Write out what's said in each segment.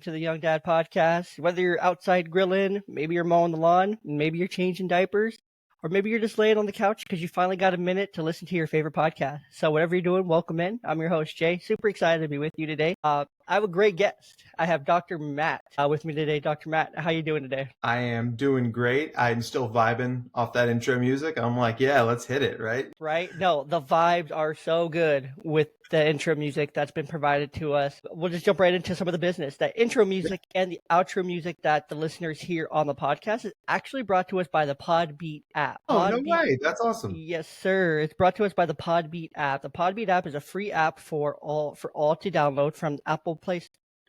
to the Young Dad Podcast. Whether you're outside grilling, maybe you're mowing the lawn, maybe you're changing diapers, or maybe you're just laying on the couch because you finally got a minute to listen to your favorite podcast. So whatever you're doing, welcome in. I'm your host, Jay. Super excited to be with you today. I have a great guest. I have Dr. Matt with me today. Dr. Matt, how you doing today? I am doing great. I'm still vibing off that intro music. I'm like, yeah, let's hit it, right? Right? No, the vibes are so good with the intro music that's been provided to us. We'll just jump right into some of the business. The intro music and the outro music that the listeners hear on the podcast is actually brought to us by the Podbeat app. Oh, no way. That's awesome. Yes, sir. It's brought to us by the Podbeat app. The Podbeat app is a free app for all to download from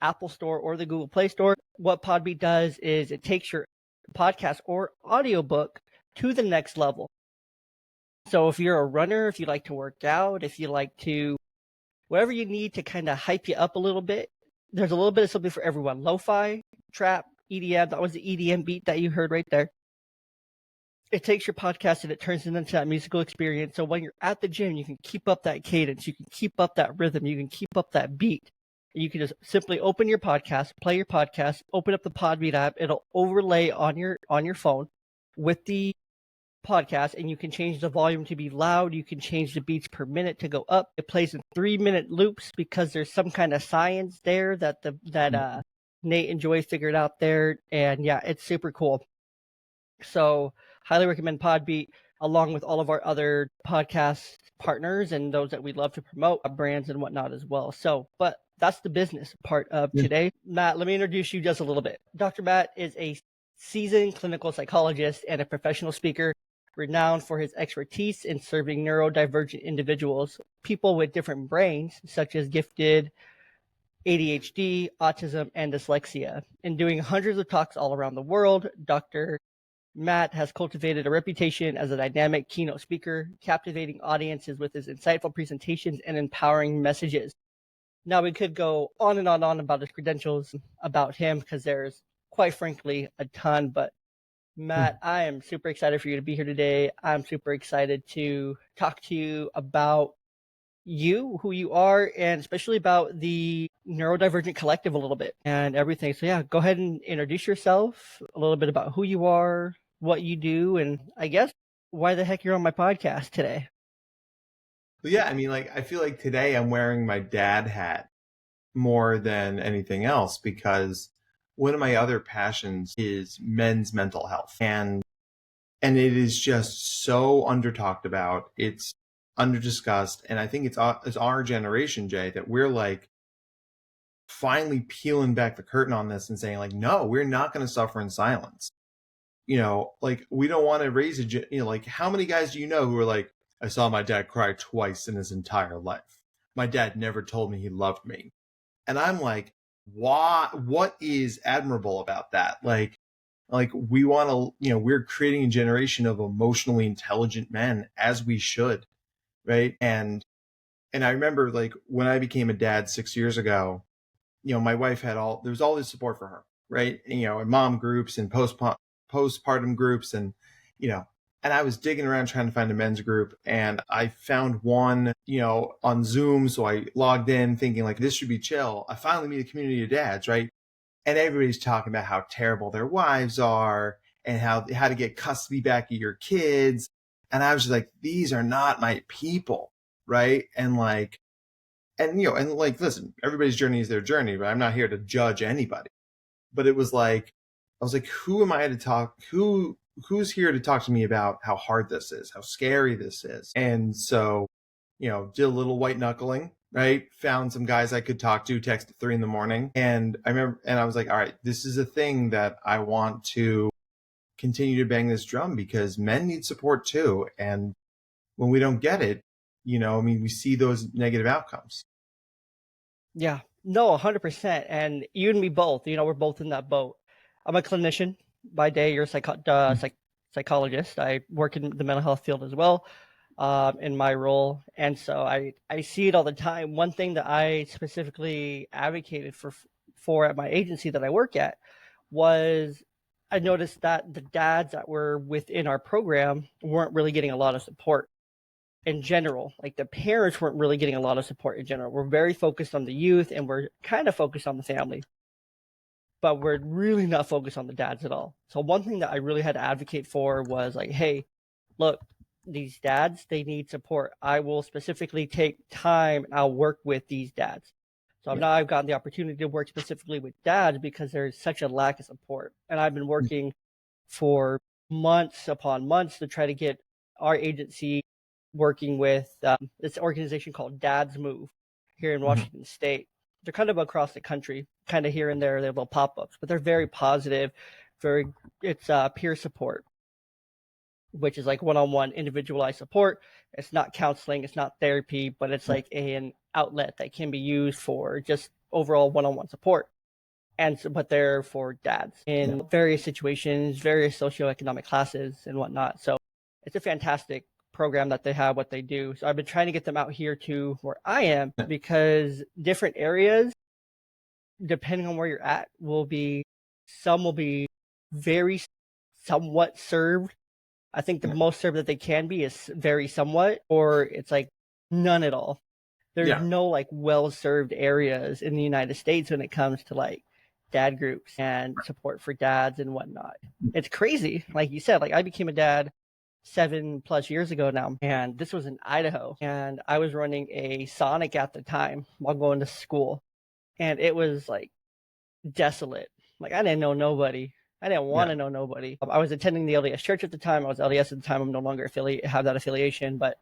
Apple Store or the Google Play Store. What Podbeat does is it takes your podcast or audiobook to the next level. So if you're a runner, if you like to work out, if you like to, whatever you need to kind of hype you up a little bit, there's a little bit of something for everyone. Lo-fi, trap, EDM, that was the EDM beat that you heard right there. It takes your podcast and it turns it into that musical experience. So when you're at the gym, you can keep up that cadence, you can keep up that rhythm, you can keep up that beat. You can just simply open your podcast, play your podcast, open up the Podbeat app. It'll overlay on your phone with the podcast, and you can change the volume to be loud. You can change the beats per minute to go up. It plays in 3-minute loops because there's some kind of science there that Nate and Joy figured out there. And yeah, it's super cool. So highly recommend Podbeat along with all of our other podcast partners and those that we love to promote, brands and whatnot as well. So, but that's the business part of today. Matt, let me introduce you just a little bit. Dr. Matt is a seasoned clinical psychologist and a professional speaker, renowned for his expertise in serving neurodivergent individuals, people with different brains, such as gifted, ADHD, autism, and dyslexia. In doing hundreds of talks all around the world, Dr. Matt has cultivated a reputation as a dynamic keynote speaker, captivating audiences with his insightful presentations and empowering messages. Now, we could go on and on about his credentials, about him, because there's, quite frankly, a ton. But Matt, I am super excited for you to be here today. I'm super excited to talk to you about you, who you are, and especially about the Neurodivergent Collective a little bit and everything. So yeah, go ahead and introduce yourself, a little bit about who you are, what you do, and I guess why the heck you're on my podcast today. Well, yeah, I mean, like, I feel like today I'm wearing my dad hat more than anything else because one of my other passions is men's mental health. And it is just so under talked about. It's under discussed. And I think it's our generation, Jay, that we're like finally peeling back the curtain on this and saying like, no, we're not going to suffer in silence. You know, like we don't want to raise like how many guys do you know who are like, I saw my dad cry twice in his entire life. My dad never told me he loved me. And I'm like, what is admirable about that? Like we want to, we're creating a generation of emotionally intelligent men, as we should. Right. And I remember like when I became a dad 6 years ago, my wife had there was all this support for her. Right. And, mom groups and postpartum groups and, and I was digging around trying to find a men's group, and I found one, on Zoom. So I logged in thinking like, this should be chill. I finally meet a community of dads, right? And everybody's talking about how terrible their wives are and how to get custody back of your kids. And I was just like, these are not my people, right? And listen, everybody's journey is their journey, but I'm not here to judge anybody. But it was like, I was like, who am I to talk? Who's here to talk to me about how hard this is, how scary this is? And so, did a little white knuckling, right? Found some guys I could talk to, text at 3 a.m. And I remember, and I was like, all right, this is a thing that I want to continue to bang this drum because men need support too. And when we don't get it, we see those negative outcomes. Yeah, no, 100%. And you and me both, we're both in that boat. I'm a clinician by day. You're a psychologist. I work in the mental health field as well, in my role. And so I see it all the time. One thing that I specifically advocated for at my agency that I work at was I noticed that the dads that were within our program weren't really getting a lot of support in general. Like the parents weren't really getting a lot of support in general. We're very focused on the youth and we're kind of focused on the family. but we're really not focused on the dads at all. So one thing that I really had to advocate for was like, hey, look, these dads, they need support. I will specifically take time and I'll work with these dads. So now I've gotten the opportunity to work specifically with dads because there's such a lack of support. And I've been working for months upon months to try to get our agency working with this organization called Dads Move here in Washington State. They're kind of across the country, kind of here and there. They have little pop-ups, but they're very positive. It's peer support, which is like one-on-one individualized support. It's not counseling, it's not therapy, but it's like an outlet that can be used for just overall one-on-one support. And so, but they're for dads in various situations, various socioeconomic classes and whatnot. So it's a fantastic program that they have, what they do. So I've been trying to get them out here to where I am, because different areas, depending on where you're at, some will be very somewhat served. I think the most served that they can be is very somewhat, or it's like none at all. There's no like well-served areas in the United States when it comes to like dad groups and support for dads and whatnot. It's crazy. Like you said, like I became a dad 7+ years ago now, and this was in Idaho, and I was running a Sonic at the time while going to school, and it was like desolate. Like I didn't know nobody. I didn't want to know nobody. I was attending the LDS church at the time. I was LDS at the time. I'm no longer have that affiliation, but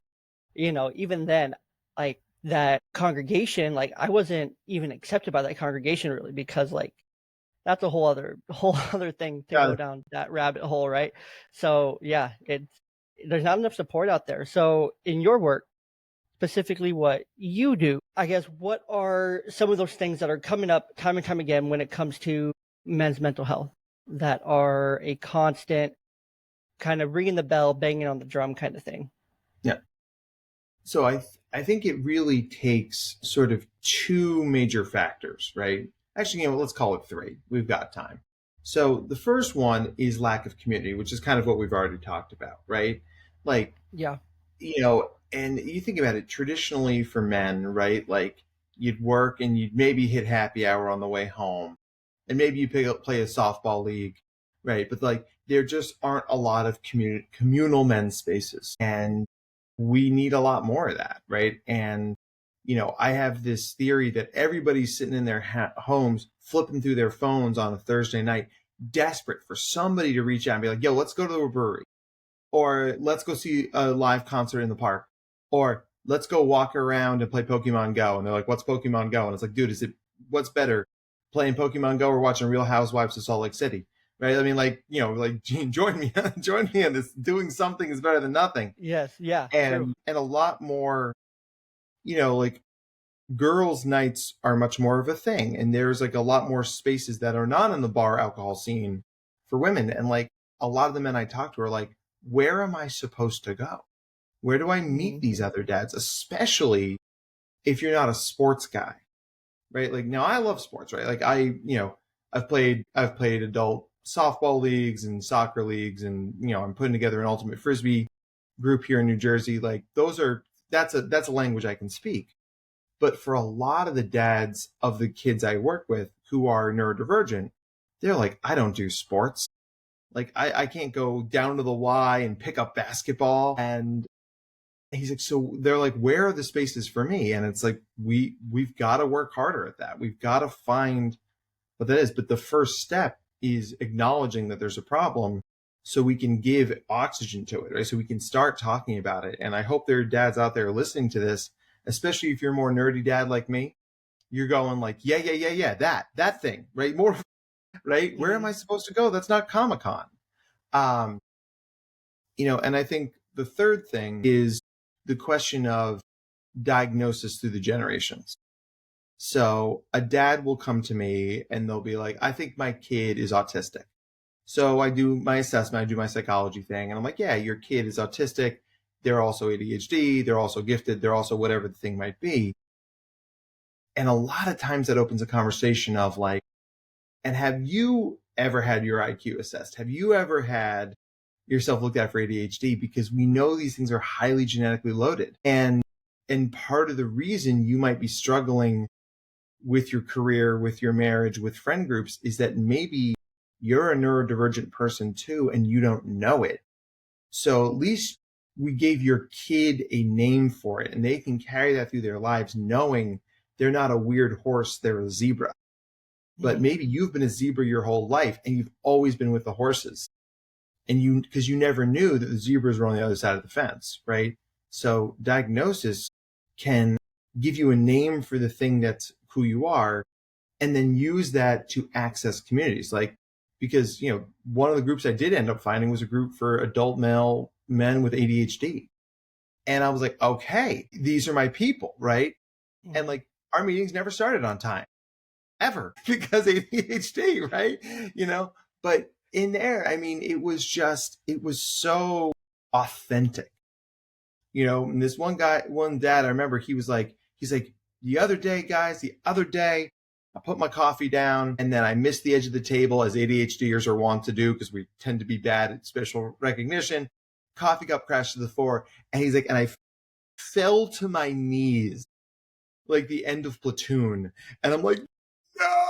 even then, like that congregation, like I wasn't even accepted by that congregation really, because like that's a whole other thing to go down that rabbit hole, right? So there's not enough support out there. So in your work, specifically what you do, I guess, what are some of those things that are coming up time and time again when it comes to men's mental health that are a constant kind of ringing the bell, banging on the drum kind of thing? Yeah. So I think it really takes sort of two major factors, right? Actually, let's call it three. We've got time. So the first one is lack of community, which is kind of what we've already talked about, right? Like, and you think about it traditionally for men, right? Like you'd work and you'd maybe hit happy hour on the way home, and maybe you play a softball league, right? But like there just aren't a lot of communal men's spaces, and we need a lot more of that, right? And I have this theory that everybody's sitting in their homes, flipping through their phones on a Thursday night, desperate for somebody to reach out and be like, yo, let's go to a brewery, or let's go see a live concert in the park, or let's go walk around and play Pokemon Go. And they're like, what's Pokemon Go? And it's like, dude, what's better, playing Pokemon Go or watching Real Housewives of Salt Lake City? Right? I mean, like, join me in this. Doing something is better than nothing. Yes. Yeah. And a lot more, like girls' nights are much more of a thing. And there's like a lot more spaces that are not in the bar alcohol scene for women. And like a lot of the men I talk to are like, where am I supposed to go? Where do I meet these other dads? Especially if you're not a sports guy, right? Like now I love sports, right? Like I've played adult softball leagues and soccer leagues, and I'm putting together an ultimate frisbee group here in New Jersey. Like that's a language I can speak. But for a lot of the dads of the kids I work with who are neurodivergent, they're like, I don't do sports. Like I can't go down to the Y and pick up basketball. And he's like, so they're like, where are the spaces for me? And it's like, we've got to work harder at that. We've got to find what that is. But the first step is acknowledging that there's a problem so we can give oxygen to it, right? So we can start talking about it. And I hope there are dads out there listening to this, especially if you're a more nerdy dad like me. You're going like, yeah, that thing, right? More, right? Where am I supposed to go? That's not Comic-Con. And I think the third thing is the question of diagnosis through the generations. So a dad will come to me and they'll be like, I think my kid is autistic. So I do my assessment, I do my psychology thing. And I'm like, yeah, your kid is autistic. They're also ADHD. They're also gifted. They're also whatever the thing might be. And a lot of times that opens a conversation of like, and have you ever had your IQ assessed? Have you ever had yourself looked at for ADHD? Because we know these things are highly genetically loaded. And part of the reason you might be struggling with your career, with your marriage, with friend groups, is that maybe you're a neurodivergent person too, and you don't know it. So at least we gave your kid a name for it, and they can carry that through their lives, knowing they're not a weird horse, they're a zebra. But maybe you've been a zebra your whole life, and you've always been with the horses. And because you never knew that the zebras were on the other side of the fence, right? So diagnosis can give you a name for the thing that's who you are, and then use that to access communities. Like, because, one of the groups I did end up finding was a group for adult male men with ADHD. And I was like, okay, these are my people, right? And like, our meetings never started on time, ever, because ADHD, right? But in there, I mean, it was so authentic, and this one dad, I remember he's like, the other day, I put my coffee down and then I missed the edge of the table, as ADHDers are wont to do because we tend to be bad at spatial recognition. Coffee cup crashed to the floor. And he's like, and I fell to my knees like the end of Platoon. And I'm like, no!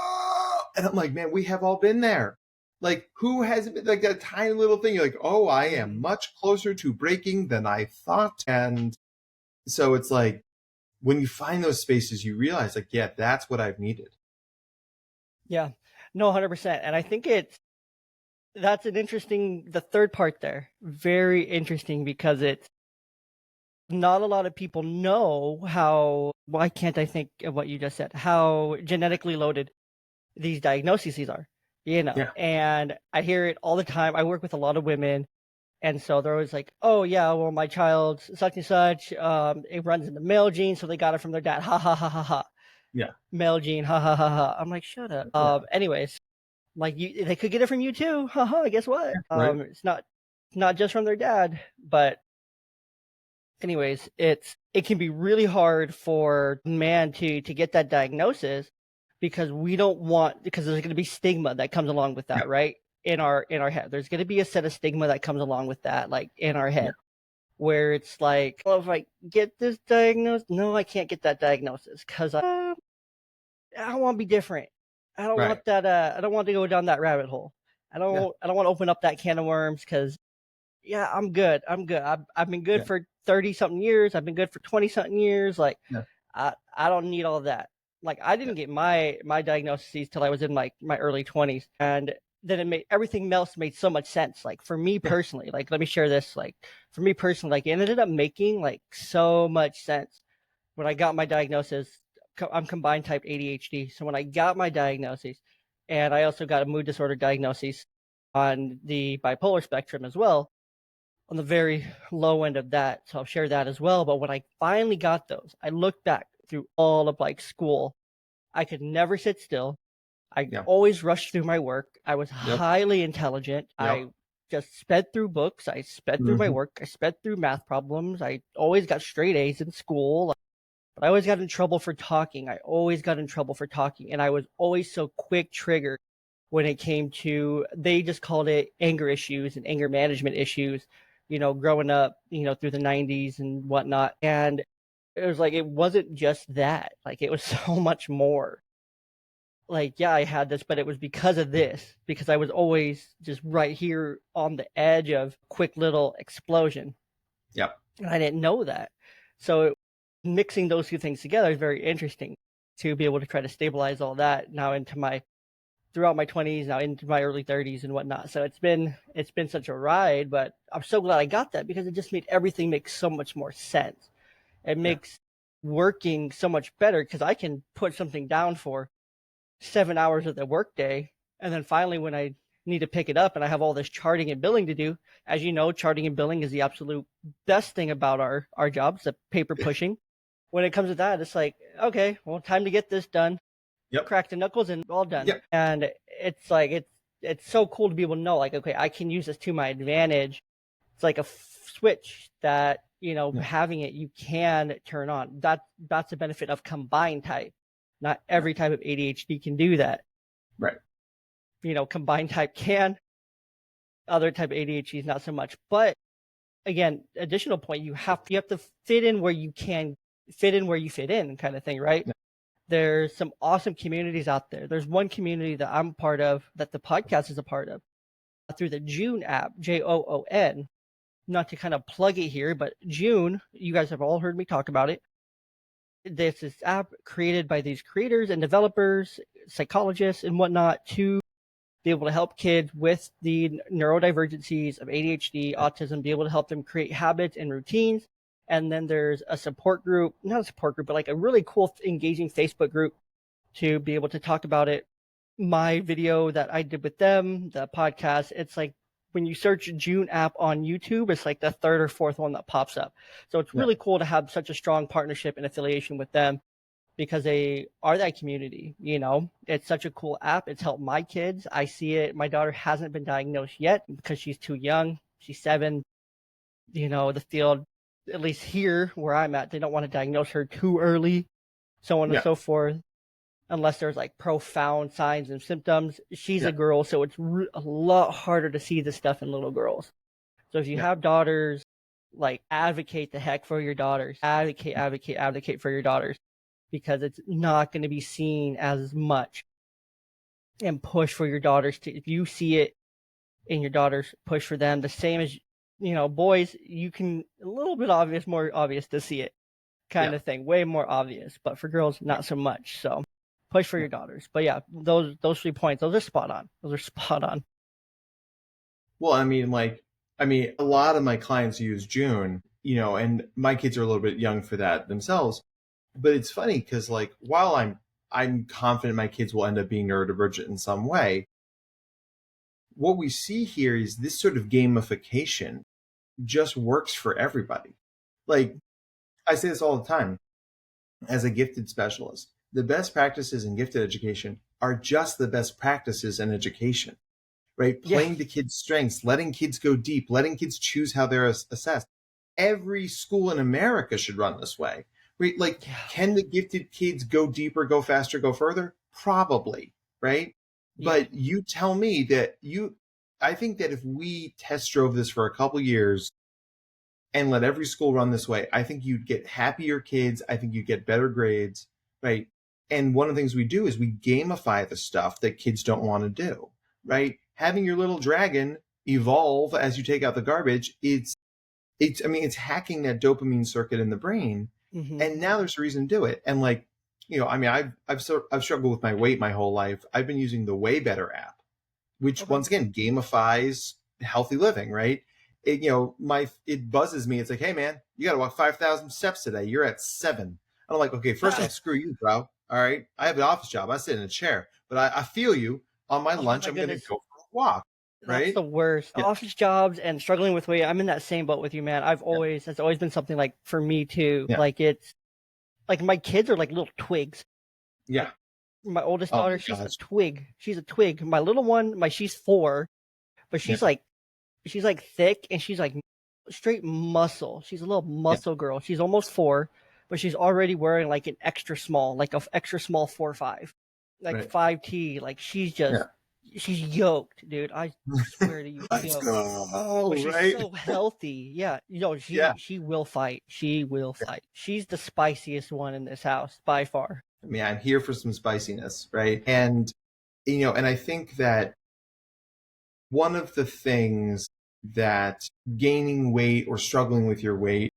And I'm like, man, we have all been there. Like, who hasn't been, like, that tiny little thing? You're like, oh, I am much closer to breaking than I thought. And so it's like, when you find those spaces, you realize, like, yeah, that's what I've needed. Yeah, no, 100%. And I think that's the third part there, very interesting, because it's not a lot of people know why can't I think of what you just said, how genetically loaded these diagnoses are, Yeah. And I hear it all the time. I work with a lot of women, and so they're always like, oh yeah, well, my child's such and such, it runs in the male gene, so they got it from their dad. Ha ha ha ha ha. Yeah. Male gene, ha ha ha ha. I'm like, shut up. Anyways, like, they could get it from you too. Ha ha. Guess what? Right. It's not just from their dad, but anyways, it can be really hard for man to get that diagnosis, because because there's going to be stigma that comes along with that, right? In our head, there's going to be a set of stigma that comes along with that, like in our head, where it's like, well, if I get this diagnosis, no, I can't get that diagnosis because I don't want to be different. I don't want that. I don't want to go down that rabbit hole. I don't want to open up that can of worms, because I'm good. I've been good for 30 something years. I've been good for 20 something years. Like, I don't need all of that. Like, I didn't get my diagnoses till I was in my early 20s, and then everything else made so much sense. Like, for me personally, like, let me share this. Like, for me personally, like, it ended up making like so much sense when I got my diagnosis. I'm combined type ADHD. So when I got my diagnosis, and I also got a mood disorder diagnosis on the bipolar spectrum as well, on the very low end of that. So I'll share that as well. But when I finally got those, I looked back through all of like school. I could never sit still. I always rushed through my work. I was highly intelligent. I just sped through books. I sped through my work. I sped through math problems. I always got straight A's in school. But I always got in trouble for talking. And I was always so quick triggered when it came to, they just called it anger issues and anger management issues, growing up, through the 90s and whatnot. And it was like, it wasn't just that. Like, it was so much more. Like, I had this, but it was because of this, because I was always just right here on the edge of quick little explosion. Yep. And I didn't know that. So mixing those two things together is very interesting, to be able to try to stabilize all that now throughout my 20s, now into my early 30s and whatnot. So it's been such a ride, but I'm so glad I got that, because it just made everything make so much more sense. It makes working so much better, because I can put something down for 7 hours of the workday, and then finally when I need to pick it up and I have all this charting and billing to do, as you know, charting and billing is the absolute best thing about our jobs, the paper pushing. When it comes to that, it's like, okay, well, time to get this done. Crack the knuckles and all done. And it's like, it's so cool to be able to know, like, okay, I can use this to my advantage. It's like a switch that, having it, you can turn on. That's the benefit of combined type. Not every type of ADHD can do that. Right. Combined type can. Other type of ADHD is not so much. But again, additional point, you have to fit in where you can fit in, where you fit in, kind of thing, right? There's some awesome communities out there. There's one community that I'm part of, that the podcast is a part of, through the June app, Joon. Not to kind of plug it here, but June, you guys have all heard me talk about it. This is app created by these creators and developers, psychologists and whatnot, to be able to help kids with the neurodivergencies of ADHD, autism, be able to help them create habits and routines. And then there's a support group, not a support group, but like a really cool, engaging Facebook group to be able to talk about it. My video that I did with them, the podcast, it's like when you search June app on YouTube, it's like the third or fourth one that pops up. So it's really cool to have such a strong partnership and affiliation with them, because they are that community. You know, it's such a cool app. It's helped my kids. I see it. My daughter hasn't been diagnosed yet because she's too young. She's 7. You know, the field, at least here where I'm at, they don't want to diagnose her too early, so on and so forth, unless there's like profound signs and symptoms. She's a girl, so it's a lot harder to see this stuff in little girls. So if you have daughters, like, advocate the heck for your daughters. Advocate for your daughters, because it's not going to be seen as much. And push for your daughters to, if you see it in your daughters, push for them. The same as, you know, boys, you can, a little bit obvious, more obvious to see it kind of thing, way more obvious, but for girls, not so much. So push for your daughters. But yeah, those 3 points, those are spot on. Well, I mean, a lot of my clients use June, you know, and my kids are a little bit young for that themselves. But it's funny because, like, while I'm confident my kids will end up being neurodivergent in some way, what we see here is this sort of gamification just works for everybody. Like, I say this all the time as a gifted specialist. The best practices in gifted education are just the best practices in education, right? Playing to kids' strengths, letting kids go deep, letting kids choose how they're assessed. Every school in America should run this way. Right? Like, can the gifted kids go deeper, go faster, go further? Probably, right? But you tell me that I think that if we test drove this for a couple years and let every school run this way, I think you'd get happier kids. I think you'd get better grades, right? And one of the things we do is we gamify the stuff that kids don't want to do, right? Having your little dragon evolve as you take out the garbage, it's hacking that dopamine circuit in the brain. And now there's a reason to do it. And, like, you know, I mean, I've struggled with my weight my whole life. I've been using the Way Better app, which once again gamifies healthy living, right? It, you know, it buzzes me. It's like, hey man, you got to walk 5,000 steps today. You're at 7. And I'm like, okay, first off, screw you, bro. All right, I have an office job. I sit in a chair, but I feel you. On my lunch, I'm going to go for a walk. Right? That's the worst. Office jobs and struggling with weight. I'm in that same boat with you, man. It's always been something, like, for me too. Like, it's like my kids are like little twigs. Yeah. My oldest daughter, she's a twig. My little one, she's 4, but she's like thick, and she's like straight muscle. She's a little muscle girl. She's almost 4, but she's already wearing like an extra small, like an extra small 4-5, like 5T. Like, she's just. She's yoked, dude. I swear to you. But she's so healthy. Yeah. You know, she will fight. She will fight. She's the spiciest one in this house by far. I mean, I'm here for some spiciness, right? And, you know, and I think that one of the things that gaining weight or struggling with your weight,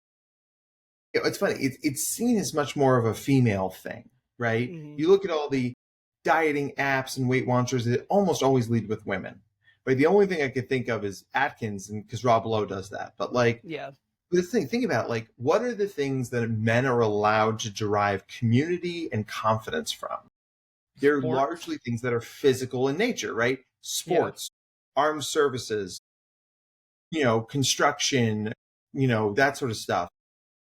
it's funny, it's seen as much more of a female thing, right? You look at all the dieting apps and Weight Watchers, that almost always lead with women. Right? The only thing I could think of is Atkins, and because Rob Lowe does that. But, like, the thing, think about it, like, what are the things that men are allowed to derive community and confidence from? They're largely things that are physical in nature, right? Sports, armed services, you know, construction, you know, that sort of stuff.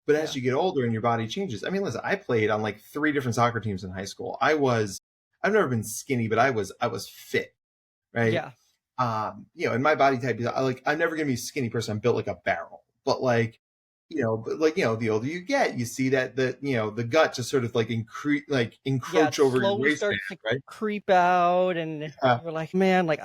But as you get older and your body changes, I mean, listen, I played on like 3 different soccer teams in high school. I've never been skinny, but I was fit, right? Yeah. You know, and my body type is I'm never gonna be a skinny person. I'm built like a barrel. But like, you know, the older you get, you see that the gut just sort of like encroach over your waistband, starts to creep out, and you're like, man, like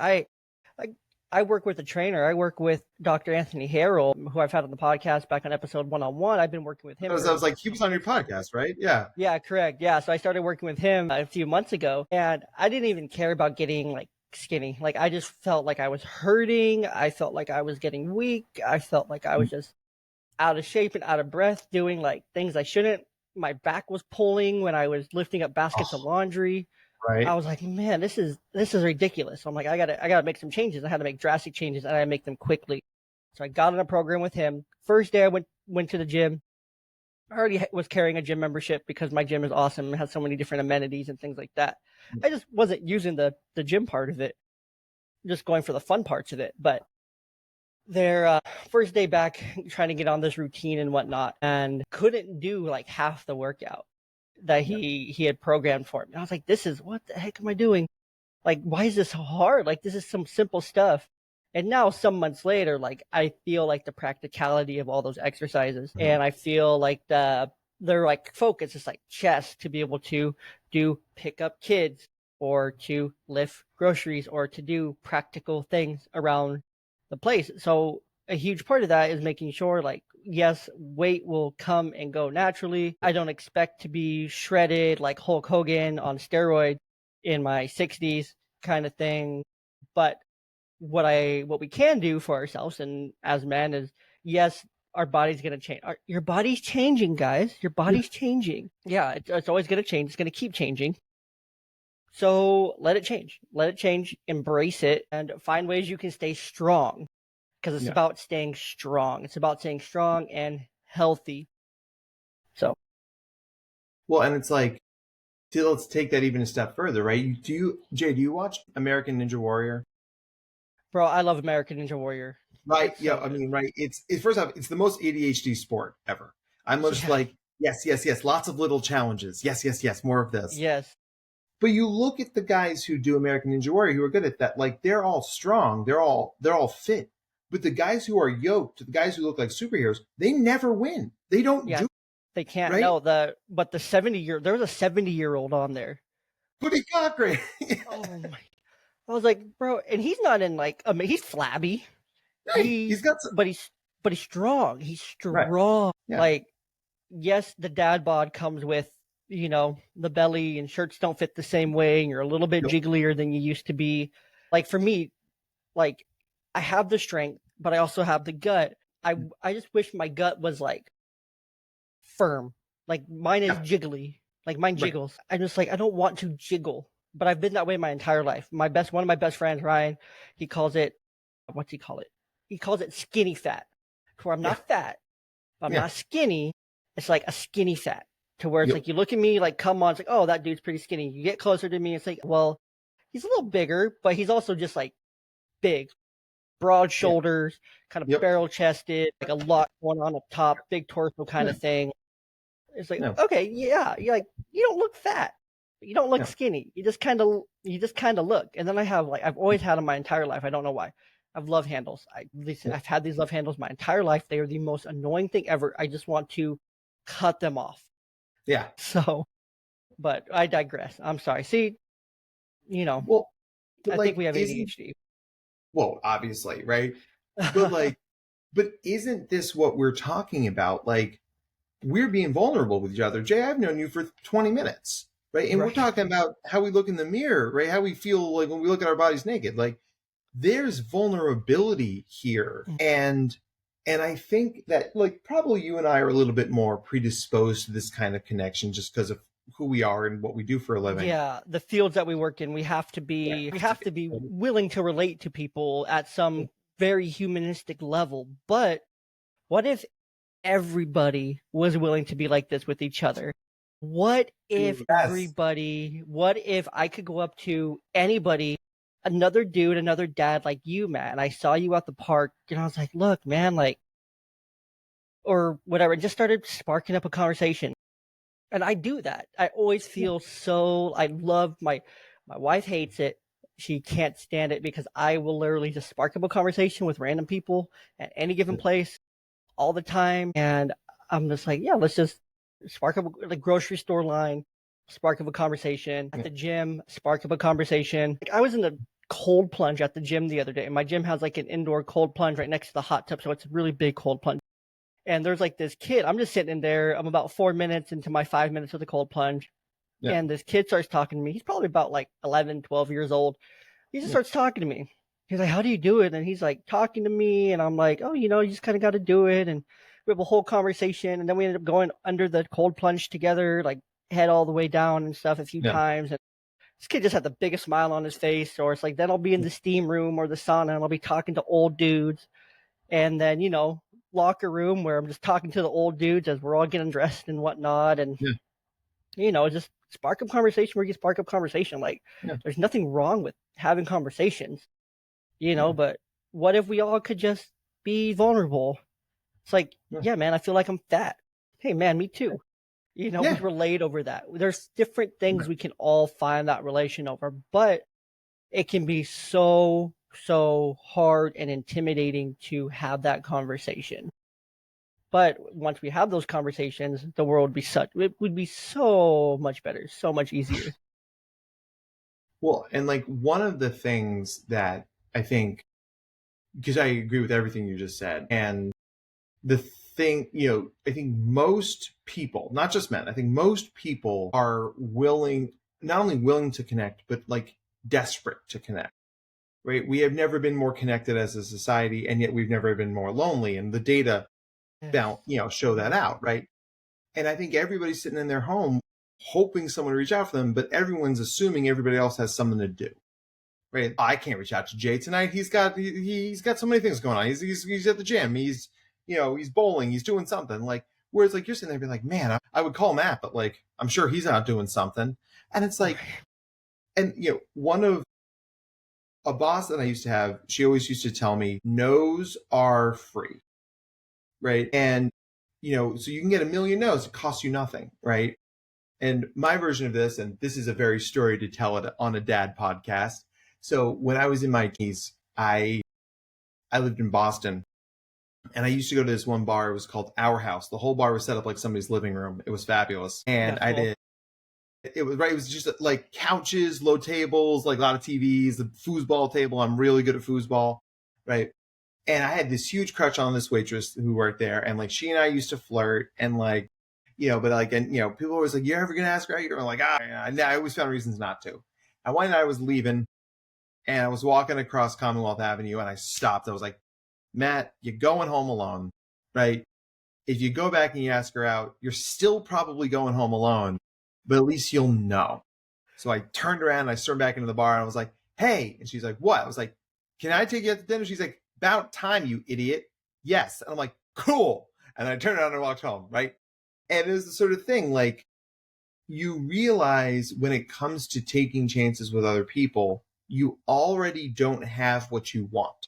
I work with a trainer. I work with Dr. Anthony Harrell, who I've had on the podcast back on episode 1-on-1. I've been working with him. I was like, he was on your podcast, right? Yeah. Yeah, correct. Yeah. So I started working with him a few months ago, and I didn't even care about getting like skinny. Like I just felt like I was hurting. I felt like I was getting weak. I felt like I was just out of shape and out of breath doing like things I shouldn't. My back was pulling when I was lifting up baskets of laundry. Right. I was like, man, this is ridiculous. So I'm like, I gotta make some changes. I had to make drastic changes, and I make them quickly. So I got in a program with him. First day I went to the gym. I already was carrying a gym membership because my gym is awesome and has so many different amenities and things like that. I just wasn't using the gym part of it, just going for the fun parts of it. But their first day back, trying to get on this routine and whatnot, and couldn't do like half the workout that he had programmed for me. I was like, what the heck am I doing? Like, why is this so hard? Like, this is some simple stuff. And now some months later, like I feel like the practicality of all those exercises, and I feel like their like focus is like chest to be able to do pick up kids or to lift groceries or to do practical things around the place. So a huge part of that is making sure like, yes, weight will come and go naturally. I don't expect to be shredded like Hulk Hogan on steroids in my 60s kind of thing. But what we can do for ourselves and as men is, yes, our body's going to change. Your body's changing, guys. Your body's changing. Yeah, it's always going to change. It's going to keep changing. So let it change. Let it change. Embrace it and find ways you can stay strong. Because it's about staying strong. It's about staying strong and healthy. So. Well, and it's like, let's take that even a step further, right? Do you watch American Ninja Warrior? Bro, I love American Ninja Warrior. Right. Yeah. I mean, right. It's first off, it's the most ADHD sport ever. I'm just like, yes. Lots of little challenges. Yes. More of this. Yes. But you look at the guys who do American Ninja Warrior who are good at that. Like they're all strong. They're all fit. But the guys who are yoked, the guys who look like superheroes, they never win. They don't do it. They can't. Right? No, there was a 70-year-old on there. But he got great. Oh my. I was like, bro, and he's not in like, I mean, he's flabby. He's got some... but he's strong. He's strong. Right. Yeah. Like, yes, the dad bod comes with, the belly and shirts don't fit the same way. And you're a little bit jigglier than you used to be. Like for me, like I have the strength, but I also have the gut. I just wish my gut was like firm. Like mine is jiggly. Like mine jiggles. I'm just like, I don't want to jiggle, but I've been that way my entire life. One of my best friends, Ryan, he calls it, what's he call it? He calls it skinny fat. Where I'm not fat, but I'm not skinny. It's like a skinny fat to where it's like, you look at me like, come on. It's like, oh, that dude's pretty skinny. You get closer to me. It's like, well, he's a little bigger, but he's also just like big, broad shoulders, kind of barrel chested, like a lot going on up top, big torso kind of thing. It's like, okay, yeah, you're like, you don't look fat, but you don't look skinny. You just kind of look. And then I've always had them my entire life. I don't know why. I've love handles. I've had these love handles my entire life. They are the most annoying thing ever. I just want to cut them off. Yeah. So, but I digress. I'm sorry. See, well, I think we have ADHD. Well, obviously, right? But but isn't this what we're talking about? Like, we're being vulnerable with each other. Jay, I've known you for 20 minutes, right? And we're talking about how we look in the mirror, right? How we feel like when we look at our bodies naked. Like, there's vulnerability here. And I think that like probably you and I are a little bit more predisposed to this kind of connection just because of who we are and what we do for a living. Yeah, the fields that we work in, we have to be willing to relate to people at some very humanistic level. But what if everybody was willing to be like this with each other? What if what if I could go up to anybody, another dude, another dad like you, man, I saw you at the park and I was like, look, man, like, or whatever, and just started sparking up a conversation. And I do that. I always feel I love my wife hates it. She can't stand it because I will literally just spark up a conversation with random people at any given place all the time. And I'm just like, yeah, let's just spark up the grocery store line, spark up a conversation at the gym, spark up a conversation. Like, I was in the cold plunge at the gym the other day. My gym has like an indoor cold plunge right next to the hot tub, so it's a really big cold plunge. And there's like this kid. I'm just sitting in there. I'm about 4 minutes into my 5 minutes of the cold plunge. Yeah. And this kid starts talking to me. He's probably about like 11, 12 years old. He just starts talking to me. He's like, how do you do it? And he's like talking to me. And I'm like, oh, you just kind of got to do it. And we have a whole conversation. And then we ended up going under the cold plunge together, like head all the way down and stuff a few times. And this kid just had the biggest smile on his face. Or it's like, then I'll be in the steam room or the sauna and I'll be talking to old dudes. And then, locker room where I'm just talking to the old dudes as we're all getting dressed and whatnot. And, just spark up conversation where you spark up conversation. Like, there's nothing wrong with having conversations, but what if we all could just be vulnerable? It's like, yeah, man, I feel like I'm fat. Hey, man, me too. We relate over that. There's different things we can all find that relation over, but it can be so hard and intimidating to have that conversation. But once we have those conversations, the world would be so much better, so much easier. Well, and like one of the things that I think, because I agree with everything you just said, and the thing, I think most people, not just men, I think most people are not only willing to connect, but like desperate to connect. Right? We have never been more connected as a society, and yet we've never been more lonely. And the data, show that out, right? And I think everybody's sitting in their home hoping someone to reach out for them, but everyone's assuming everybody else has something to do, right? I can't reach out to Jay tonight. He's got so many things going on. He's at the gym. He's bowling. He's doing something. Like, whereas like you're sitting there being like, man, I would call Matt, but like I'm sure he's out doing something. And it's like, and one of a boss that I used to have, she always used to tell me, no's are free, right? And, so you can get 1 million no's, it costs you nothing, right? And my version of this, and this is a very story to tell it on a dad podcast. So when I was in my teens, I lived in Boston, and I used to go to this one bar. It was called Our House. The whole bar was set up like somebody's living room. It was fabulous. And I did. It was just like couches, low tables, like a lot of TVs, the foosball table. I'm really good at foosball, right? And I had this huge crush on this waitress who worked there, and like she and I used to flirt, and like, but like, and people were always like, "You're ever gonna ask her out?" You're like, I always found reasons not to. And one night I was leaving, and I was walking across Commonwealth Avenue, and I stopped. I was like, Matt, you're going home alone, right? If you go back and you ask her out, you're still probably going home alone, but at least you'll know. So I turned around and I stormed back into the bar and I was like, hey. And she's like, what? I was like, can I take you out to dinner? She's like, about time, you idiot. Yes. And I'm like, cool. And I turned around and walked home, right? And it was the sort of thing, like, you realize when it comes to taking chances with other people, you already don't have what you want.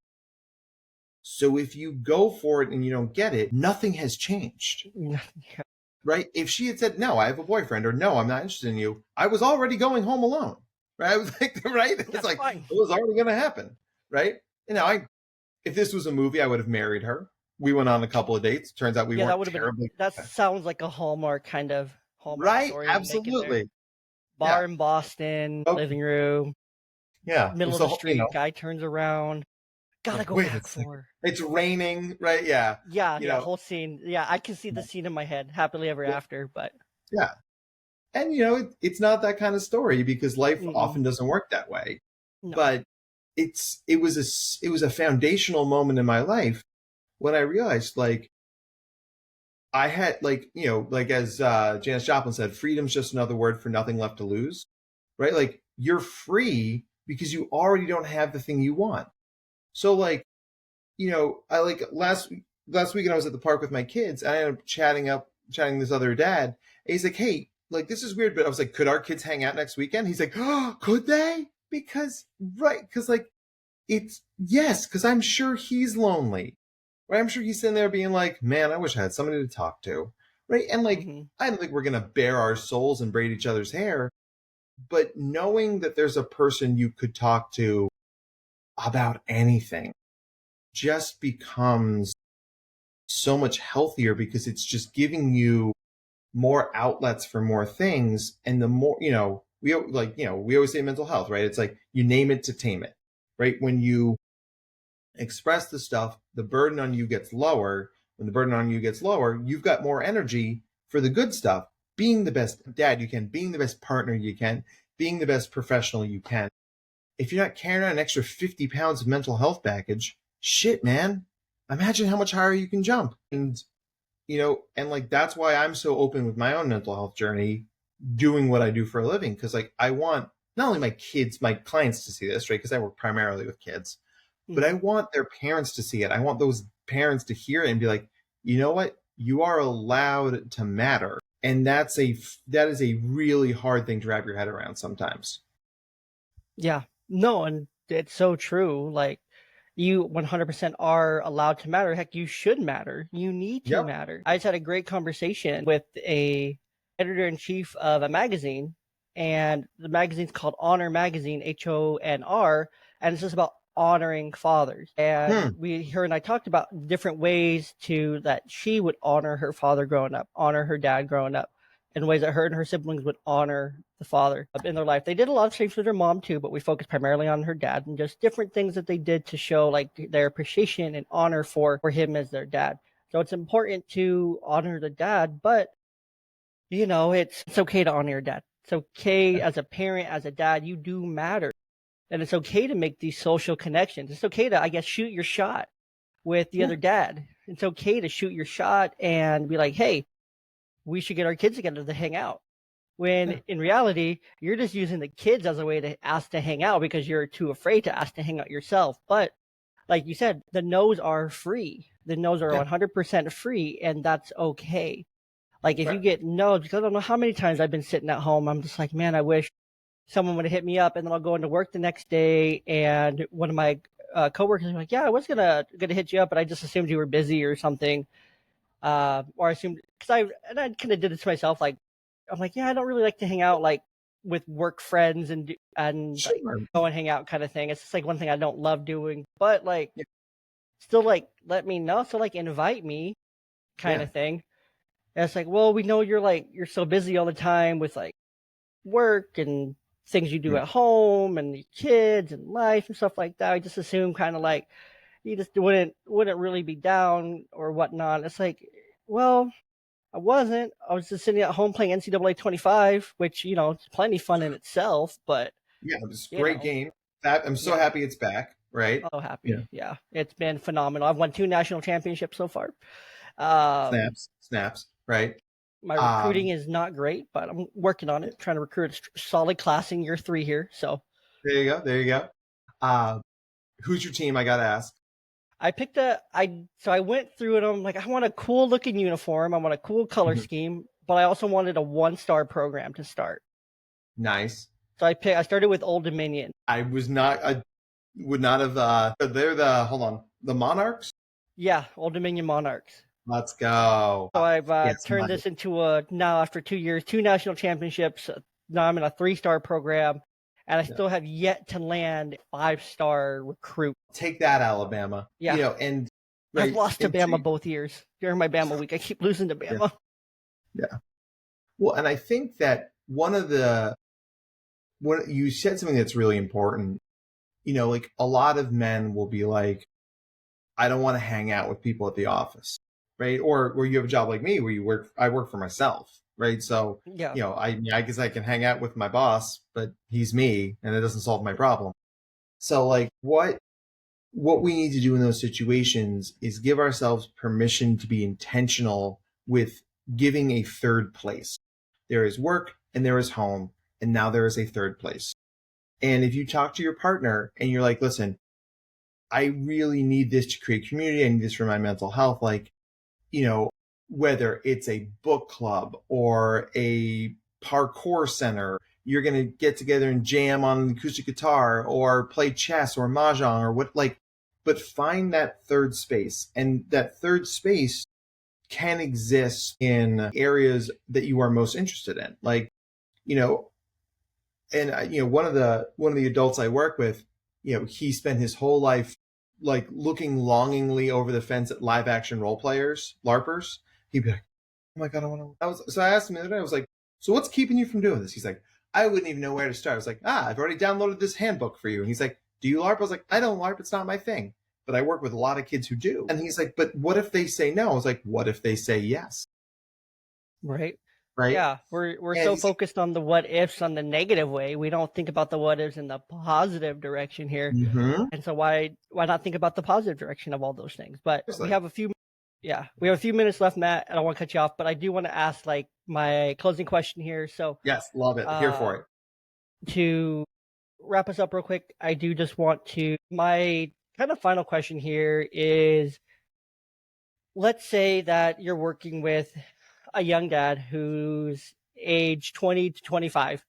So if you go for it and you don't get it, nothing has changed. Right? If she had said, no, I have a boyfriend, or no, I'm not interested in you, I was already going home alone. Right? I was like, right? It's like, fine. It was already going to happen. Right? If this was a movie, I would have married her. We went on a couple of dates. Turns out we weren't terribly. That sounds like a Hallmark kind of Hallmark right? Story. Absolutely. Bar in Boston, living room. Yeah. Middle of the street. Guy turns around. Gotta go back for her. It's raining, right? Yeah. Yeah, whole scene. Yeah, I can see the scene in my head. Happily ever after, but. Yeah. And, it's not that kind of story because life often doesn't work that way. No. But it was a foundational moment in my life when I realized, like, I had, like, like as Janis Joplin said, freedom's just another word for nothing left to lose, right? Like, you're free because you already don't have the thing you want. So, like, I like last weekend I was at the park with my kids. And I ended up chatting this other dad. And he's like, hey, like, this is weird, but I was like, could our kids hang out next weekend? He's like, oh, could they? Because like, because I'm sure he's lonely. Right? I'm sure he's sitting there being like, man, I wish I had somebody to talk to. Right? And like, I don't think we're going to bare our souls and braid each other's hair. But knowing that there's a person you could talk to about anything just becomes so much healthier because it's just giving you more outlets for more things. And the more, we always say mental health, right? It's like you name it to tame it. right? When you express the stuff, the burden on you gets lower. When the burden on you gets lower, you've got more energy for the good stuff, being the best dad you can, being the best partner you can, being the best professional you can. If you're not carrying on an extra 50 pounds of mental health baggage, shit, man, imagine how much higher you can jump. And, and like, that's why I'm so open with my own mental health journey, doing what I do for a living. Cause like, I want not only my clients to see this, right? Cause I work primarily with kids, but I want their parents to see it. I want those parents to hear it and be like, you know what? You are allowed to matter. And that is a really hard thing to wrap your head around sometimes. Yeah. No, and it's so true. Like, you 100% are allowed to matter. Heck, you should matter. You need to matter. I just had a great conversation with a editor-in-chief of a magazine, and the magazine's called Honor Magazine, HONR, and it's just about honoring fathers. And her and I talked about different ways that she would honor her father growing up, honor her dad growing up, in ways that her and her siblings would honor the father in their life. They did a lot of things with their mom too, but we focused primarily on her dad and just different things that they did to show like their appreciation and honor for him as their dad. So it's important to honor the dad, but it's okay to honor your dad. It's okay as a parent, as a dad, you do matter. And it's okay to make these social connections. It's okay to, I guess, shoot your shot with the other dad. It's okay to shoot your shot and be like, hey, we should get our kids together to hang out. When in reality, you're just using the kids as a way to ask to hang out because you're too afraid to ask to hang out yourself. But like you said, the no's are free. The no's are 100% free, and that's okay. Like if you get no's, because I don't know how many times I've been sitting at home, I'm just like, man, I wish someone would have hit me up, and then I'll go into work the next day, and one of my coworkers is like, yeah, I was gonna hit you up, but I just assumed you were busy or something. Or I assumed, because I kind of did it to myself, like, I'm like, yeah, I don't really like to hang out like with work friends and like, go and hang out kind of thing. It's just like one thing I don't love doing, but like still like let me know, so like invite me kind of thing. And it's like, well, we know you're so busy all the time with like work and things you do at home and your kids and life and stuff like that. I just assume kind of like you just wouldn't really be down or whatnot. It's like, well, I wasn't. I was just sitting at home playing NCAA 25, which, it's plenty fun in itself, but. Yeah, it was a great game. I'm so happy it's back, right? Oh, happy. Yeah. It's been phenomenal. I've won 2 national championships so far. Snaps, right? My recruiting is not great, but I'm working on it, trying to recruit a solid class in year 3 here. So. There you go. Who's your team? I got to ask. I picked so I went through it. I'm like, I want a cool looking uniform. I want a cool color scheme, but I also wanted a 1-star program to start. Nice. So I started with Old Dominion. I would not have, they're the Monarchs? Yeah, Old Dominion Monarchs. Let's go. So I've turned this into now after 2 years, 2 national championships. Now I'm in a 3-star program. And I still have yet to land 5-star recruit. Take that, Alabama. Yeah. And I've lost to Bama both years. During my Bama week, I keep losing to Bama. Yeah. Well, and I think that you said something that's really important. Like a lot of men will be like, I don't want to hang out with people at the office, right? Or where you have a job like me where I work for myself. Right. So, I guess I can hang out with my boss, but he's me and it doesn't solve my problem. So like what we need to do in those situations is give ourselves permission to be intentional with giving a third place. There is work and there is home, and now there is a third place. And if you talk to your partner and you're like, listen, I really need this to create community. I need this for my mental health. Like, whether it's a book club or a parkour center, you're going to get together and jam on an acoustic guitar or play chess or mahjong or but find that third space. And that third space can exist in areas that you are most interested in. Like, and one of the adults I work with, he spent his whole life like looking longingly over the fence at live action role players, LARPers. He'd be like, oh my God, I want to. So I asked him the other day, I was like, so what's keeping you from doing this? He's like, I wouldn't even know where to start. I was like, I've already downloaded this handbook for you. And he's like, do you LARP? I was like, I don't LARP. It's not my thing. But I work with a lot of kids who do. And he's like, but what if they say no? I was like, what if they say yes? Right. Right. Yeah, we're And so he's like, focused on the what ifs on the negative way. We don't think about the what ifs in the positive direction here. mm-hmm. And so why not think about the positive direction of all those things? But Seriously. we have a few minutes left, Matt. I don't want to cut you off, but I do want to ask like my closing question here. So Yes, love it. Here for it. To wrap us up real quick, I do just want to my kind of final question here is, let's say that you're working with a young dad who's age 20 to 25,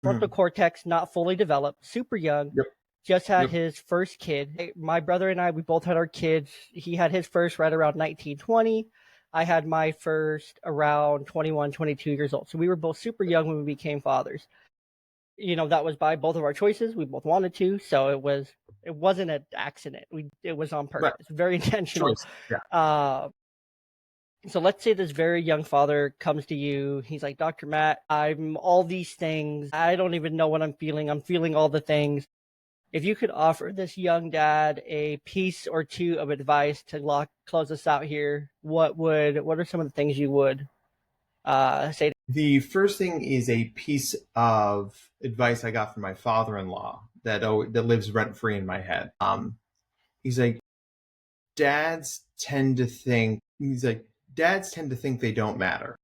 frontal cortex not fully developed, super young, Yep. just had Yep. his first kid. My brother and I, we both had our kids. He had his first right around 1920. I had my first around 21, 22 years old. So we were both super young when we became fathers. You know, that was by both of our choices. We both wanted to. So it wasn't an accident. It was on purpose. Right. Very intentional. Choice. Yeah. So let's say this very young father comes to you. He's like, Dr. Matt, I'm all these things. I don't even know what I'm feeling. I'm feeling all the things. If you could offer this young dad a piece or two of advice to close us out here, what are some of the things you would say? The first thing is a piece of advice I got from my father-in-law that lives rent-free in my head. He's like, dads tend to think they don't matter.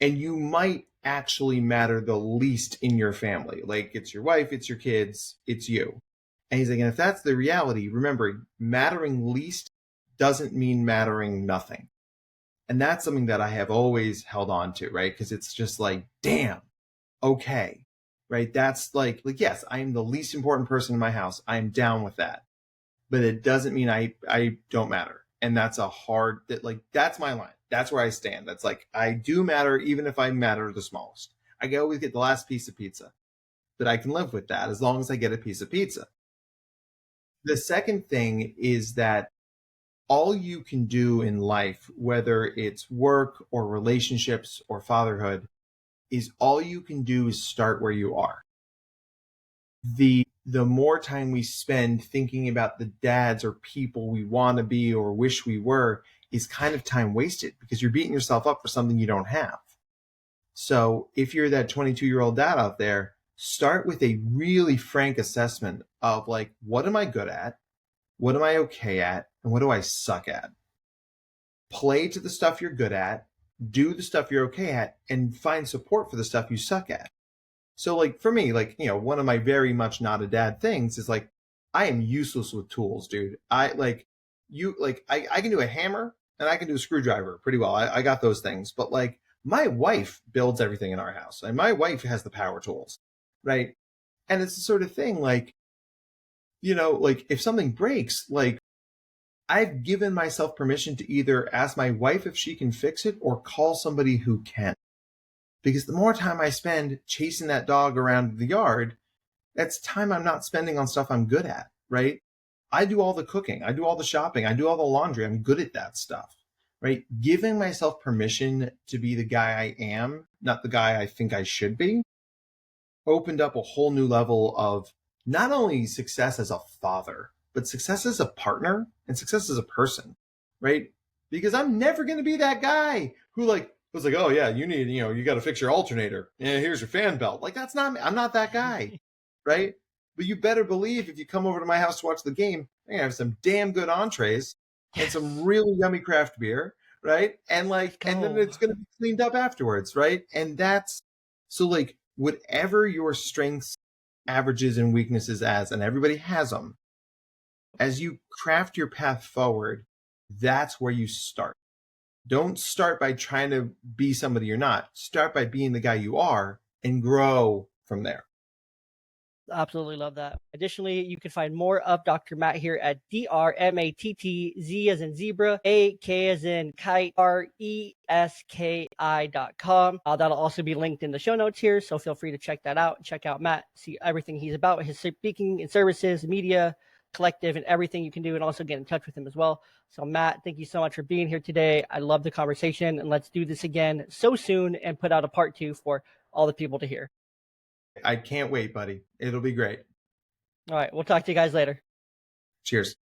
And you might actually matter the least in your family. Like, it's your wife, it's your kids, it's you. And he's like, and if that's the reality, remember, mattering least doesn't mean mattering nothing. And that's something that I have always held on to, right? Because it's just like, damn, okay, right? That's like, yes, I am the least important person in my house. I am down with that. But it doesn't mean I don't matter. And that's that's my line. That's where I stand. That's like, I do matter even if I matter the smallest. I can always get the last piece of pizza. But I can live with that as long as I get a piece of pizza. The second thing is that all you can do in life, whether it's work or relationships or fatherhood, is all you can do is start where you are. The more time we spend thinking about the dads or people we want to be or wish we were is kind of time wasted because you're beating yourself up for something you don't have. So if you're that 22-year-old dad out there, start with a really frank assessment of like, what am I good at? What am I okay at? And what do I suck at? Play to the stuff you're good at, do the stuff you're okay at, and find support for the stuff you suck at. So like for me, like, you know, one of my very much not a dad things is like, I am useless with tools, dude. I can do a hammer and I can do a screwdriver pretty well. I got those things, but like my wife builds everything in our house and my wife has the power tools, right? And it's the sort of thing like, you know, like if something breaks, like I've given myself permission to either ask my wife if she can fix it or call somebody who can. Because the more time I spend chasing that dog around the yard, that's time I'm not spending on stuff I'm good at, right? I do all the cooking. I do all the shopping. I do all the laundry. I'm good at that stuff, right? Giving myself permission to be the guy I am, not the guy I think I should be, opened up a whole new level of not only success as a father, but success as a partner and success as a person, right? Because I'm never going to be that guy who like was like, oh yeah, you got to fix your alternator. Yeah, here's your fan belt. Like that's not me. I'm not that guy, right? But you better believe if you come over to my house to watch the game, I'm gonna have some damn good entrees and some really yummy craft beer, right? And and then it's gonna be cleaned up afterwards, right? And that's so like whatever your strengths, averages, and weaknesses and everybody has them. As you craft your path forward, that's where you start. Don't start by trying to be somebody you're not. Start by being the guy you are and grow from there. Absolutely love that. Additionally, you can find more of Dr. Matt here at DRMATTZ as in zebra, AK as in kite, RESKI.com. That'll also be linked in the show notes here, so feel free to check that out. Check out Matt, see everything he's about, his speaking and services, media, collective, and everything you can do, and also get in touch with him as well. So Matt, thank you so much for being here today. I love the conversation, and let's do this again so soon and put out a part 2 for all the people to hear. I can't wait, buddy. It'll be great. All right. We'll talk to you guys later. Cheers.